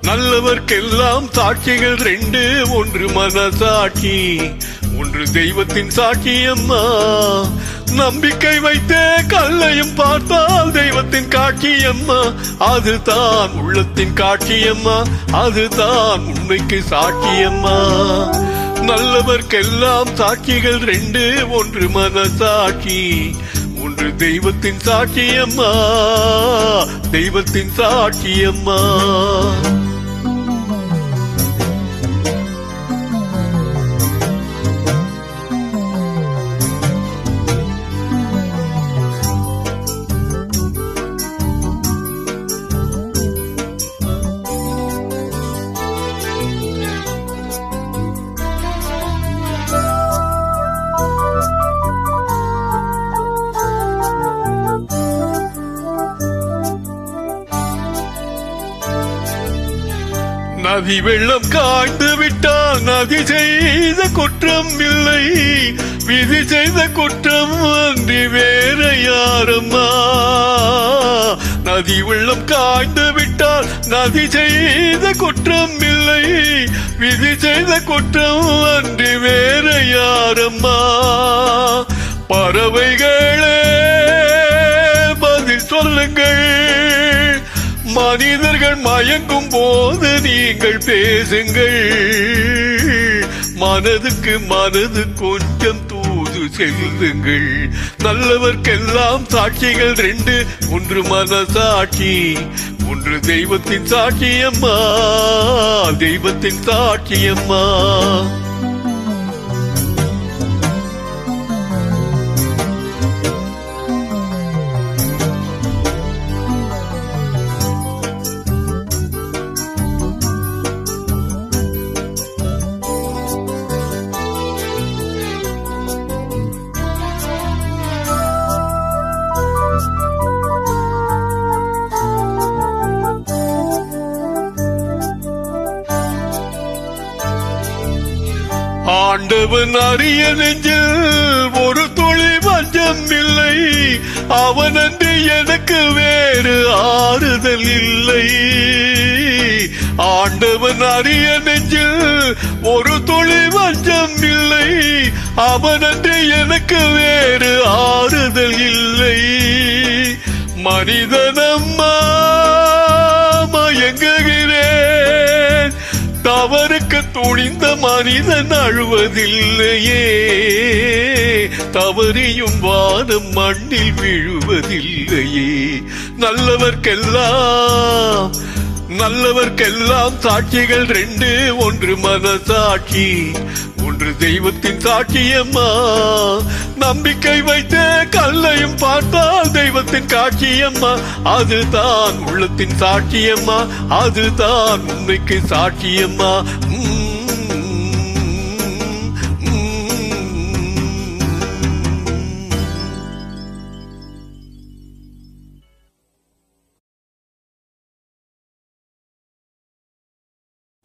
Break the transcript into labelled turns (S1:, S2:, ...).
S1: நல்லவர்க்கெல்லாம் சாட்சிகள் ரெண்டு, ஒன்று மனசாட்சி, ஒன்று தெய்வத்தின் சாட்சியம்மா. நம்பிக்கை வைத்தே கல்லையும் பார்த்தால் தெய்வத்தின் காட்சியம்மா. அதுதான் உள்ளத்தின் காட்சியம்மா, அதுதான் உண்மைக்கு சாட்சியம்மா. நல்லவர்க்கெல்லாம் சாட்சிகள் ரெண்டு, ஒன்று மனசாட்சி, ஒன்று தெய்வத்தின் சாட்சியம்மா, தெய்வத்தின் சாட்சியம்மா. நதி வெள்ளம் காய்ந்து விட்டால் நதி செய்த குற்றம் இல்லை, விதி செய்த குற்றம் அன்றி வேற யாரம்மா. நதி வெள்ளம் காய்ந்து விட்டால் நதி செய்த குற்றம் இல்லை, விதி செய்த குற்றம் அன்றி வேற யாரம்மா. பறவைகளே பதில் சொல்லுங்கள், மனிதர்கள் மயங்கும் போது நீங்கள் பேசுங்கள். மனதுக்கு மனது கொஞ்சம் தூது செல்லுங்கள். நல்லவர்க்கெல்லாம் சாட்சிகள் ரெண்டு, ஒன்று மனசாட்சி, ஒன்று தெய்வத்தின் சாட்சியம்மா, தெய்வத்தின் சாட்சியம்மா. ஆண்டவன் அறிய நெஞ்சில் ஒரு துளி வஞ்சம் இல்லை, அவனன்று எனக்கு வேறு ஆறுதல் இல்லை. ஆண்டவன் அறிய நெஞ்சில் ஒரு துளி வஞ்சம் இல்லை, அவனன்று எனக்கு வேறு ஆறுதல் இல்லை. மனிதனம்மா மயங்குகிறேன், தவறுக்கு துணிந்த மனிதன் அழுவதில்லையே, தவறியும் வானம் மண்ணில் விழுவதில்லையே. நல்லவர்க்கெல்லாம் சாட்சிகள் ரெண்டு, ஒன்று மனசாட்சி, ஒன்று தெய்வத்தின் சாட்சியம்மா. நம்பிக்கை வைத்தே கல்லையும் பார்த்தால் தெய்வத்தின் காட்சியம்மா. அதுதான் உள்ளத்தின் சாட்சியம்மா, அதுதான் உண்மைக்கு சாட்சியம்மா.